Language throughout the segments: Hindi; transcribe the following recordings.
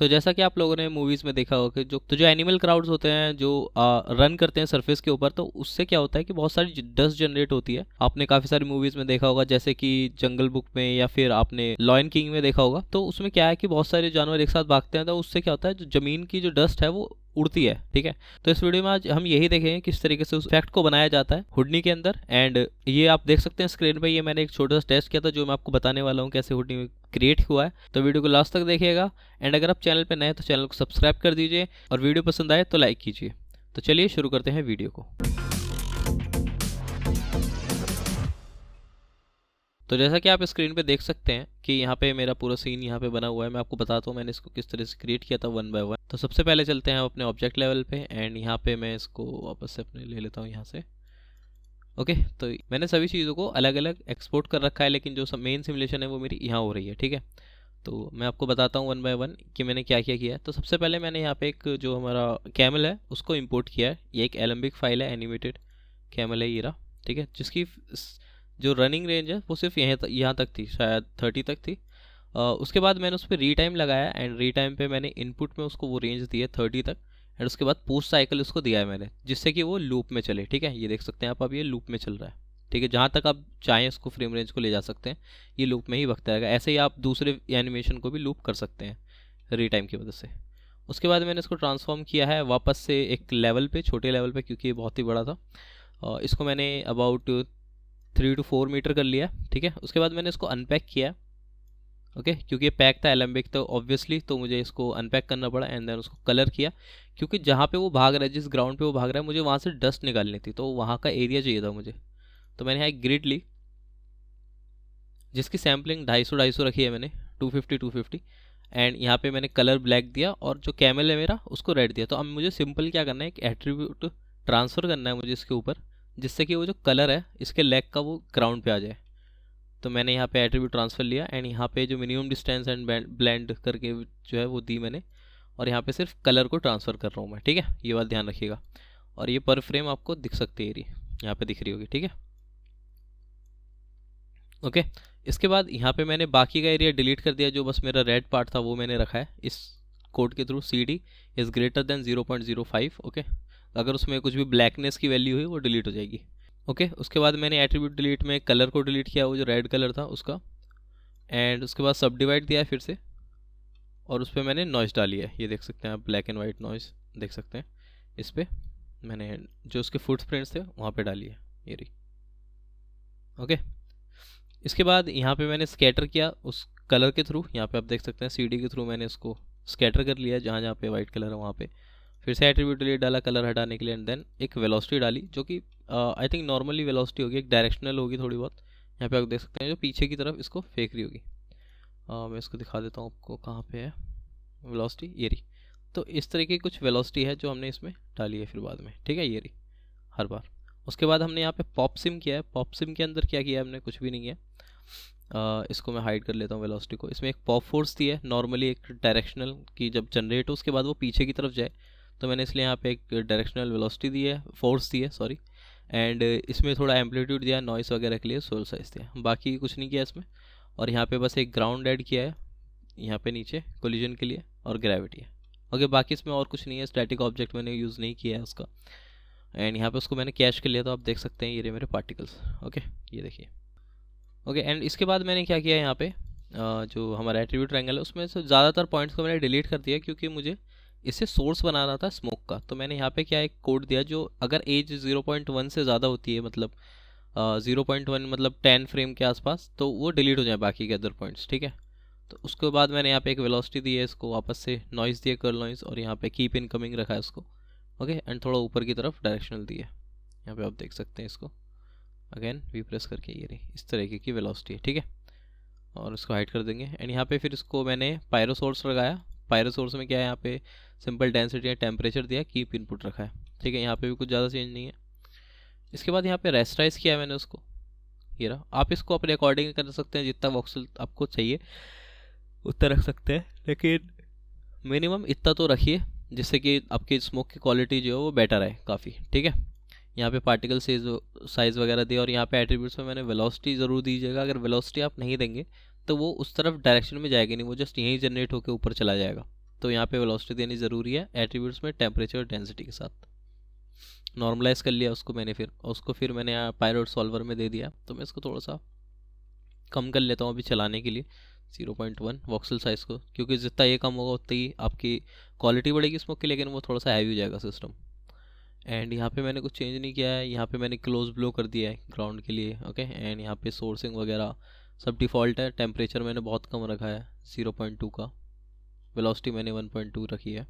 तो जैसा कि आप लोगों ने मूवीज़ में देखा होगा कि जो एनिमल क्राउड्स होते हैं जो रन करते हैं सरफेस के ऊपर, तो उससे क्या होता है कि बहुत सारी डस्ट जनरेट होती है। आपने काफ़ी सारी मूवीज़ में देखा होगा, जैसे कि जंगल बुक में या फिर आपने लॉयन किंग में देखा होगा। तो उसमें क्या है कि बहुत सारे जानवर एक साथ भागते हैं, तो उससे क्या होता है, जो ज़मीन की जो डस्ट है वो उड़ती है। ठीक है, तो इस वीडियो में आज हम यही देखेंगे किस तरीके से उस इफेक्ट को बनाया जाता है हुडनी के अंदर। एंड ये आप देख सकते हैं स्क्रीन पे, ये मैंने एक छोटा सा टेस्ट किया था जो मैं आपको बताने वाला हूँ कैसे हुडनी क्रिएट हुआ है। तो वीडियो को लास्ट तक देखिएगा। एंड अगर आप चैनल पर नए हैं तो चैनल को सब्सक्राइब कर दीजिए, और वीडियो पसंद आए तो लाइक कीजिए। तो चलिए शुरू करते हैं वीडियो को। तो जैसा कि आप स्क्रीन पे देख सकते हैं कि यहाँ पे मेरा पूरा सीन यहाँ पे बना हुआ है। मैं आपको बताता हूँ मैंने इसको किस तरह से क्रिएट किया था वन बाय वन। तो सबसे पहले चलते हैं हम अपने ऑब्जेक्ट लेवल पे, एंड यहाँ पे मैं इसको वापस से अपने ले लेता हूँ यहाँ से। ओके, तो मैंने सभी चीज़ों को अलग अलग एक्सपोर्ट कर रखा है, लेकिन जो मेन सिमुलेशन है वो मेरी यहाँ हो रही है। ठीक है, तो मैं आपको बताता हूँ वन बाय वन कि मैंने क्या क्या किया है। तो सबसे पहले मैंने यहाँ पे एक जो हमारा कैमल है उसको इम्पोर्ट किया है। ये एक एलम्बिक फाइल है, एनिमेटेड कैमल है ये रहा। ठीक है, जिसकी जो रनिंग रेंज है वो सिर्फ यहाँ तक थी, शायद 30 तक थी। उसके बाद मैंने उस पर री टाइम लगाया, एंड री टाइम पे मैंने इनपुट में उसको वो रेंज दी है 30 तक। एंड उसके बाद पोस्ट साइकिल उसको दिया है मैंने, जिससे कि वो लूप में चले। ठीक है, ये देख सकते हैं आप, अब ये लूप में चल रहा है। ठीक है, जहाँ तक आप चाहें उसको फ्रेम रेंज को ले जा सकते हैं, ये लूप में ही भगता रहेगा। ऐसे ही आप दूसरे एनिमेशन को भी लूप कर सकते हैं री टाइम की मदद से। उसके बाद मैंने इसको ट्रांसफॉर्म किया है वापस से एक लेवल पे, छोटे लेवल पे, क्योंकि ये बहुत ही बड़ा था। इसको मैंने अबाउट 3 to 4 मीटर कर लिया। ठीक है, उसके बाद मैंने इसको अनपैक किया। ओके, क्योंकि ये पैक था एलम्बिक, तो ऑब्वियसली तो मुझे इसको अनपैक करना पड़ा। एंड देन उसको कलर किया, क्योंकि जहाँ पे वो भाग रहा है, जिस ग्राउंड पे वो भाग रहा है, मुझे वहाँ से डस्ट निकालनी थी, तो वहाँ का एरिया चाहिए था मुझे। तो मैंने यहाँ एक ग्रिड ली जिसकी सैम्पलिंग 250 रखी है मैंने, 250। एंड यहाँ पे मैंने कलर ब्लैक दिया, और जो कैमल है मेरा उसको रेड दिया। तो अब मुझे सिंपल क्या करना है, एक एट्रीब्यूट ट्रांसफ़र करना है मुझे इसके ऊपर, जिससे कि वो जो कलर है इसके लेग का वो ग्राउंड पे आ जाए। तो मैंने यहाँ पे एट्रीब्यूट ट्रांसफ़र लिया, एंड यहाँ पे जो मिनिमम डिस्टेंस एंड ब्लेंड करके जो है वो दी मैंने, और यहाँ पे सिर्फ कलर को ट्रांसफ़र कर रहा हूँ मैं। ठीक है, ये बात ध्यान रखिएगा। और ये पर फ्रेम आपको दिख सकती है, यहाँ पे दिख रही होगी। ठीक है, ओके। इसके बाद यहाँ पे मैंने बाकी का एरिया डिलीट कर दिया, जो बस मेरा रेड पार्ट था वो मैंने रखा है इस कोड के through. C D is greater than 0.05। Okay, अगर उसमें कुछ भी ब्लैकनेस की वैल्यू हुई वो डिलीट हो जाएगी। ओके, उसके बाद मैंने एट्रीब्यूट डिलीट में कलर को डिलीट किया, वो जो रेड कलर था उसका। एंड उसके बाद सब डिवाइड दिया है फिर से, और उस पर मैंने नॉइज़ डाली है। ये देख सकते हैं आप, ब्लैक एंड वाइट नॉइज़ देख सकते हैं। इस पर मैंने जो उसके फुटप्रिंट्स थे वहाँ पे डाली है, ये रही। ओके, इसके बाद यहाँ पे मैंने स्कैटर किया उस कलर के थ्रू। यहाँ पे आप देख सकते हैं सीडी के थ्रू मैंने इसको स्कैटर कर लिया, जहाँ जहाँ पे वाइट कलर है वहाँ पे। फिर से एट्रीब्यूट डिलीट डाला कलर हटाने के लिए, एंड देन एक वेलोसिटी डाली, जो कि आई थिंक नॉर्मली वेलोसिटी होगी, एक डायरेक्शनल होगी थोड़ी बहुत। यहाँ पे आप देख सकते हैं जो पीछे की तरफ इसको फेंक रही होगी। मैं इसको दिखा देता हूँ आपको कहाँ पे है वेलोसिटी, ये रही। तो इस तरीके की कुछ वेलोसिटी है जो हमने इसमें डाली है फिर बाद में। ठीक है, ये रही हर बार। उसके बाद हमने यहाँ पे पॉप सिम किया है। पॉप सिम के अंदर क्या किया हमने, कुछ भी नहीं किया। इसको मैं हाइड कर लेता हूँ वेलोसिटी को। इसमें एक पॉप फोर्स दी है, नॉर्मली एक डायरेक्शनल की जब जनरेट हो उसके बाद वो पीछे की तरफ जाए, तो मैंने इसलिए यहाँ पे एक डायरेक्शनल वेलोसिटी दी है, फोर्स दी है सॉरी। एंड इसमें थोड़ा एम्पलीट्यूड दिया, नॉइस वगैरह के लिए सोल साइज दिया, बाकी कुछ नहीं किया इसमें। और यहाँ पे बस एक ग्राउंड ऐड किया है यहाँ पे नीचे कोलिजन के लिए, और ग्रेविटी है। ओके, बाकी इसमें और कुछ नहीं है, स्टैटिक ऑब्जेक्ट मैंने यूज़ नहीं किया है उसका। एंड यहाँ पे उसको मैंने कैश कर लिया, तो आप देख सकते हैं ये रहे मेरे पार्टिकल्स। ओके, ये देखिए। ओके, एंड इसके बाद मैंने क्या किया यहाँ पे, जो हमारा एट्रीब्यूट ट्रायंगल है उसमें से ज़्यादातर पॉइंट्स को मैंने डिलीट कर दिया, क्योंकि मुझे इससे सोर्स बनाना था स्मोक का। तो मैंने यहाँ पे क्या एक कोड दिया, जो अगर एज 0.1 से ज़्यादा होती है, मतलब 0.1 मतलब 10 फ्रेम के आसपास, तो वो डिलीट हो जाए बाकी के अदर पॉइंट्स। ठीक है, तो उसके बाद मैंने यहाँ पे एक वेलोसिटी दी है, इसको वापस से नॉइज़ दिया, कर्ल नॉइज़, और यहाँ पे कीप इनकमिंग रखा है उसको। ओके, एंड थोड़ा ऊपर की तरफ डायरेक्शनल दी है, यहाँ पे आप देख सकते हैं इसको। अगेन वी प्रेस करके ये रही, इस तरीके की वेलोसिटी है। ठीक है, और इसको हाइड कर देंगे। एंड यहाँ पे फिर इसको मैंने पायरो सोर्स लगाया। पायरो सोर्स में क्या है, यहाँ पे सिंपल डेंसिटी या टेम्परेचर दिया, कीप इनपुट रखा है। ठीक है, यहाँ पे भी कुछ ज़्यादा चेंज नहीं है। इसके बाद यहाँ पे रेस्टराइज किया है मैंने उसको, ये रहा। आप इसको अपने अकॉर्डिंग कर सकते हैं, जितना वॉक्सल आपको चाहिए उतना रख सकते हैं, लेकिन मिनिमम इतना तो रखिए जिससे कि आपकी स्मोक की क्वालिटी जो है वो बेटर है काफ़ी। ठीक है, यहाँ पे पार्टिकल साइज़ वगैरह दिया, और यहाँ पे एट्रीब्यूट्स में मैंने वेलोसिटी ज़रूर दीजिएगा। अगर वेलोसिटी आप नहीं देंगे तो वो उस तरफ डायरेक्शन में जाएगा नहीं, वो जस्ट यहीं जनरेट होकर ऊपर चला जाएगा। तो यहाँ पे वेलोसिटी देनी ज़रूरी है एट्रीब्यूट्स में टेम्परेचर और डेंसिटी के साथ। नॉर्मलाइज कर लिया उसको मैंने, फिर मैंने पायरोट सॉल्वर में दे दिया। तो मैं इसको थोड़ा सा कम कर लेता हूँ अभी चलाने के लिए 0.1 वॉक्सल साइज़ को, क्योंकि जितना ये कम होगा उतनी ही आपकी क्वालिटी बढ़ेगी स्मोक की, लेकिन वो थोड़ा सा हैवी हो जाएगा सिस्टम। एंड यहाँ पे मैंने कुछ चेंज नहीं किया है, यहाँ पे मैंने क्लोज ब्लो कर दिया है ग्राउंड के लिए। ओके, एंड यहाँ पे सोर्सिंग वगैरह सब डिफ़ॉल्ट है। टेम्परेचर मैंने बहुत कम रखा है 0.2 का, वेलोसिटी मैंने 1.2 रखी है।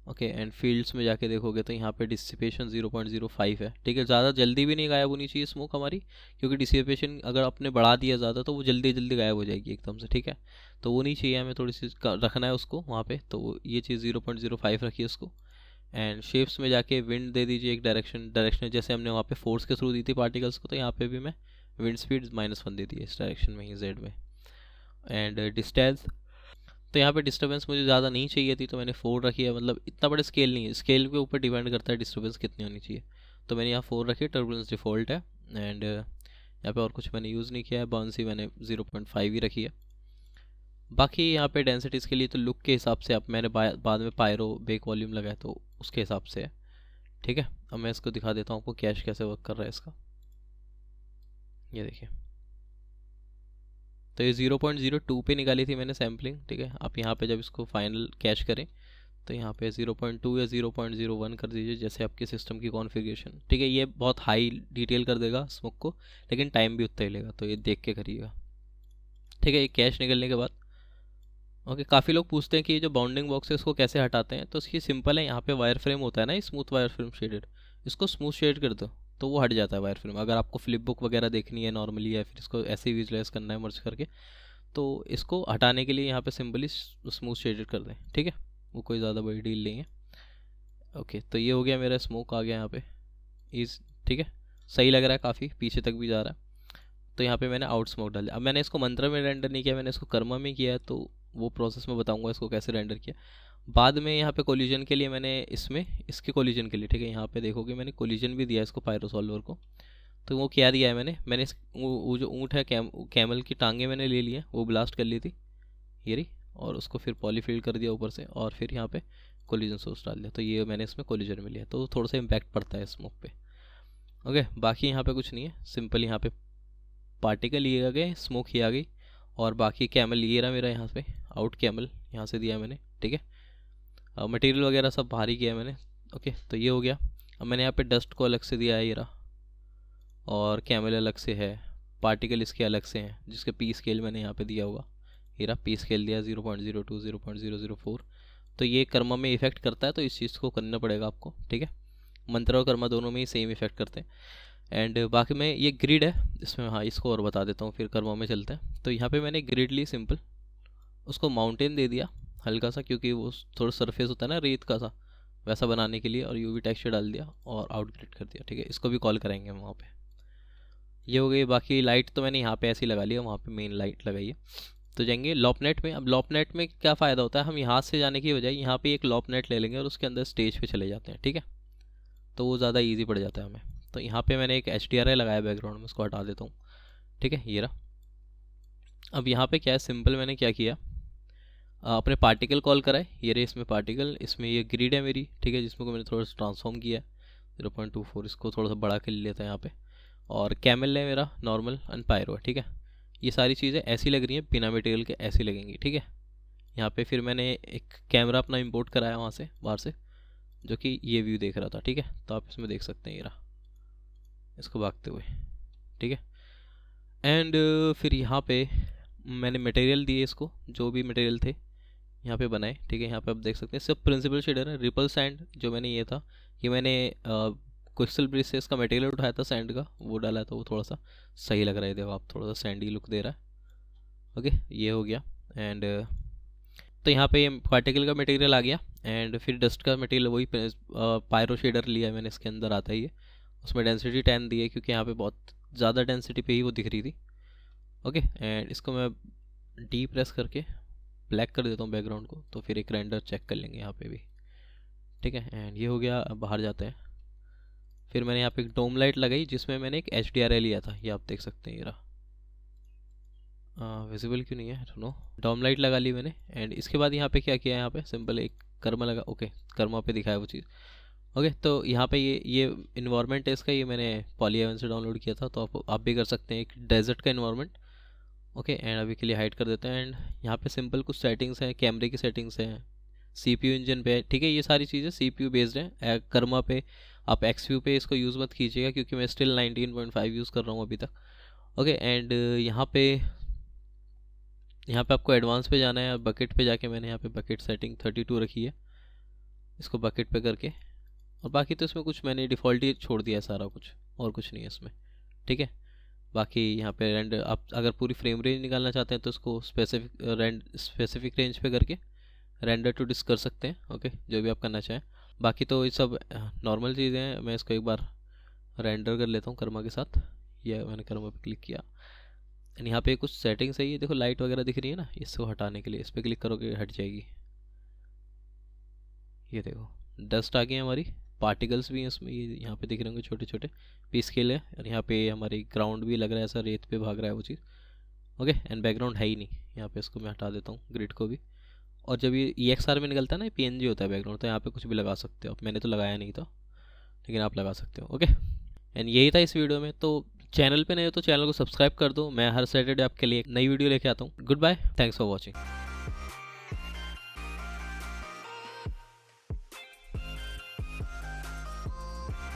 ओके, एंड फील्ड्स में जाके देखोगे तो यहाँ पे डिसिपेशन 0.05 है। ठीक है, ज़्यादा जल्दी भी नहीं गायब होनी चाहिए स्मोक हमारी, क्योंकि डिसिपेशन अगर आपने बढ़ा दिया ज़्यादा तो वो जल्दी जल्दी गायब हो जाएगी एकदम से। ठीक है, तो वो नहीं चाहिए हमें, थोड़ी सी रखना है उसको वहाँ पे। तो ये चीज़ 0.05 रखिए उसको। एंड शेप्स में जाके विंड दे दीजिए एक डायरेक्शन जैसे हमने वहाँ पे फोर्स के थ्रू दी थी पार्टिकल्स को, तो यहाँ पे भी मैं विंड स्पीड -1 दे दी है इस डायरेक्शन में ही, जेड में। एंड डिस्टेंस, तो यहाँ पे डिस्टर्बेंस मुझे ज़्यादा नहीं चाहिए थी तो मैंने 4 रखी है। मतलब इतना बड़ा स्केल नहीं है, स्केल के ऊपर डिपेंड करता है डिस्टर्बेंस कितनी होनी चाहिए। तो मैंने यहाँ 4 रखी है, टर्बुलेंस डिफ़ॉल्ट है। एंड यहाँ पे और कुछ मैंने यूज़ नहीं किया है, बाउंसी मैंने 0.5 ही रखी है। बाकी यहाँ पे डेंसिटीज़ के लिए तो लुक के हिसाब से, अब मैंने बाद में पायरो बेक वॉल्यूम लगाया तो उसके हिसाब से है। ठीक है, अब मैं इसको दिखा देता हूँ आपको कैश कैसे वर्क कर रहा है इसका। ये देखिए, तो ये 0.02 पे निकाली थी मैंने सैम्पलिंग। ठीक है, आप यहाँ पे जब इसको फाइनल कैश करें तो यहाँ पे 0.2 या 0.01 कर दीजिए, जैसे आपके सिस्टम की कॉन्फ़िगरेशन। ठीक है, ये बहुत हाई डिटेल कर देगा स्मोक को, लेकिन टाइम भी उतना ही लेगा, तो ये देख के करिएगा। ठीक है, ये कैश निकलने के बाद ओके, काफ़ी लोग पूछते हैं कि ये जो बाउंडिंग बॉक्स है इसको कैसे हटाते हैं। तो इसकी सिंपल है, यहाँ पे वायर फ्रेम होता है ना, स्मूथ वायर फ्रेम शेडेड, इसको स्मूथ शेड कर दो तो वो हट जाता है वायर फ्रेम। अगर आपको फ्लिप बुक वगैरह देखनी है नॉर्मली, या फिर इसको ऐसे ही विजुलाइज करना है मर्ज करके, तो इसको हटाने के लिए यहाँ पे सिंपली स्मूथ शेडेड कर दें। ठीक है, वो कोई ज़्यादा बड़ी डील नहीं है। ओके, तो ये हो गया, मेरा स्मोक आ गया यहाँ पे इस। ठीक है, सही लग रहा है, काफ़ी पीछे तक भी जा रहा है। तो यहाँ पे मैंने आउट स्मोक डाल दिया। अब मैंने इसको मंत्रा में रेंडर नहीं किया, मैंने इसको कर्मा में किया है, तो वो प्रोसेस में बताऊँगा इसको कैसे रेंडर किया बाद में। यहाँ पे कोलिजन के लिए मैंने इसके कोलिजन के लिए, ठीक है, यहाँ पे देखोगे मैंने कोलिजन भी दिया इसको पायरोसॉल्वर को। तो वो क्या दिया है मैंने वो जो ऊँट है कैमल की टांगे मैंने ले ली है, वो ब्लास्ट कर ली थी ये रही, और उसको फिर पॉलीफिल कर दिया ऊपर से, और फिर यहाँ पे कोलिजन सोर्स डाल दिया। तो ये मैंने इसमें कोलिजन में लिया, तो थोड़ा सा इम्पैक्ट पड़ता है स्मोक पे। ओके, बाकी यहाँ पे कुछ नहीं है, सिंपल यहाँ पे पार्टिकल ये आ गए, स्मोक ये आ गई, और बाकी कैमल ये रहा मेरा यहाँ पे, आउट कैमल यहाँ से दिया मैंने। ठीक है, मटेरियल वगैरह सब बाहर ही किया मैंने। ओके, तो ये हो गया। अब मैंने यहाँ पे डस्ट को अलग से दिया है ये रहा, और कैमल अलग से है, पार्टिकल इसके अलग से हैं, जिसके पी स्केल मैंने यहाँ पे दिया होगा, ये रहा पी स्केल दिया 0.02 0.004। तो ये कर्मा में इफेक्ट करता है, तो इस चीज़ को करना पड़ेगा आपको। ठीक है, मंत्र और कर्मा दोनों में ही सेम इफेक्ट करते हैं। एंड बाकी में ये ग्रिड है इसमें, हाँ इसको और बता देता हूँ, फिर कर्मा में चलते हैं। तो यहाँ पे मैंने ग्रिड ली सिंपल, उसको माउंटेन दे दिया हल्का सा, क्योंकि वो थोड़ा सरफेस होता है ना रेत का सा, वैसा बनाने के लिए, और यूवी टेक्सचर डाल दिया और आउट ग्रिड कर दिया। ठीक है, इसको भी कॉल करेंगे हम वहाँ पे। ये हो गई। बाकी लाइट तो मैंने यहाँ पे ऐसी लगा लिया, वहाँ पे मेन लाइट लगाई है। तो जाएंगे लॉपनेट में। अब लॉपनेट में क्या फ़ायदा होता है, हम यहाँ से जाने की बजाय यहाँ पे एक लॉपनेट ले लेंगे और उसके अंदर स्टेज पे चले जाते हैं। ठीक है, तो वो ज़्यादा इजी पड़ जाता है हमें। तो यहाँ पे मैंने एक HDRI लगाया बैकग्राउंड में, उसको हटा देता हूँ। ठीक है, ये रहा। अब यहाँ पे क्या है, सिंपल मैंने क्या किया, अपने पार्टिकल कॉल कराए, ये रहे इसमें पार्टिकल, इसमें ये ग्रिड है मेरी। ठीक है, जिसमें को मैंने थोड़ा सा ट्रांसफॉर्म किया है 0.24, इसको थोड़ा सा बड़ा कर लेता है यहाँ पे। और कैमल है मेरा नॉर्मल, एंड पायरो है। ठीक है, ये सारी चीज़ें ऐसी लग रही हैं, बिना मटेरियल के ऐसी लगेंगी। ठीक है, यहाँ पे फिर मैंने एक कैमरा अपना इंपोर्ट कराया वहाँ से बाहर से, जो कि ये व्यू देख रहा था। ठीक है, तो आप इसमें देख सकते हैं ये रहा, इसको भागते हुए। ठीक है, एंड फिर यहाँ पे मैंने मटेरियल दिए इसको, जो भी मटेरियल थे यहाँ पे बनाए। ठीक है, यहाँ पे आप देख सकते हैं सब प्रिंसिपल शेडर है। रिपल सैंड जो मैंने ये था, कि मैंने क्विक्सल ब्रिज से इसका मटेरियल उठाया था सैंड का, वो डाला था, वो थोड़ा सा सही लग रहा है, देखो आप, थोड़ा सा सैंडी लुक दे रहा है। ओके, ये हो गया। एंड तो यहाँ पे ये पार्टिकल का मटेरियल आ गया, एंड फिर डस्ट का मटेरियल वही पायरो शेडर लिया है मैंने, इसके अंदर आता ही है। उसमें डेंसिटी 10 दी है, क्योंकि यहाँ पे बहुत ज़्यादा डेंसिटी पे ही वो दिख रही थी। ओके, एंड इसको मैं डी प्रेस करके ब्लैक कर देता हूँ बैकग्राउंड को, तो फिर एक रेंडर चेक कर लेंगे यहाँ पे भी। ठीक है, एंड ये हो गया। अब बाहर जाते हैं। फिर मैंने यहाँ पे एक डोम लाइट लगाई, जिसमें मैंने एक HDRI लिया था, ये आप देख सकते हैं, ये रहा। विजिबल क्यों नहीं है, नो। डॉम लाइट लगा ली मैंने, एंड इसके बाद यहाँ पे क्या किया है, यहाँ पे सिंपल एक कर्मा लगा, ओके कर्मा पे दिखाया वो चीज़। ओके तो यहाँ पे ये इन्वायरमेंट है इसका, ये मैंने पॉली से डाउनलोड किया था, तो आप भी कर सकते हैं, एक डेजर्ट का इन्वायरमेंट। ओके एंड अभी के लिए हाइड कर देते हैं, एंड यहाँ पे सिंपल कुछ सेटिंग्स हैं, कैमरे की सेटिंग्स हैं, सीपीयू इंजन पे, ठीक है, ये सारी चीज़ें सीपीयू बेस्ड हैं। कर्मा पे आप एक्सव्यू पे इसको यूज़ मत कीजिएगा, क्योंकि मैं स्टिल 19.5 यूज़ कर रहा हूँ अभी तक। ओके एंड यहाँ पे आपको एडवांस पे जाना है, बकेट पे जाके मैंने यहाँ पे बकेट सेटिंग 32 रखी है, इसको बकेट पे करके, और बाकी तो इसमें कुछ मैंने डिफ़ॉल्ट ही छोड़ दिया है सारा कुछ, और कुछ नहीं है इसमें, ठीक है। बाकी यहाँ पे रेंडर, आप अगर पूरी फ्रेम रेंज निकालना चाहते हैं तो इसको स्पेसिफिक रेंज पे करके रेंडर टू डिस्क कर सकते हैं, ओके जो भी आप करना चाहें। बाकी तो ये सब नॉर्मल चीज़ें हैं, मैं इसको एक बार रेंडर कर लेता हूँ कर्मा के साथ। ये मैंने कर्मा पे क्लिक किया, एंड यहाँ पे कुछ सेटिंग्स है, ये देखो लाइट वगैरह दिख रही है ना, इसको हटाने के लिए इस पर क्लिक करोगे हट जाएगी। ये देखो डस्ट आ गई है हमारी, पार्टिकल्स भी हैं इसमें, ये यहाँ पे दिख रहे होंगे छोटे छोटे, पी स्केल है, और यहाँ पे हमारी ग्राउंड भी लग रहा है ऐसा रेत पे भाग रहा है वो चीज़। ओके एंड बैकग्राउंड है ही नहीं यहाँ पे, इसको मैं हटा देता हूँ ग्रिड को भी। और जब ये EXR में निकलता है ना, PNG होता है बैकग्राउंड, तो यहाँ पे कुछ भी लगा सकते हो आप, मैंने तो लगाया नहीं था, लेकिन आप लगा सकते हो। ओके एंड यही था इस वीडियो में, तो चैनल पे नए हो तो चैनल को सब्सक्राइब कर दो, मैं हर सैटरडे आपके लिए एक नई वीडियो लेके आता हूँ। Goodbye, thanks for watching.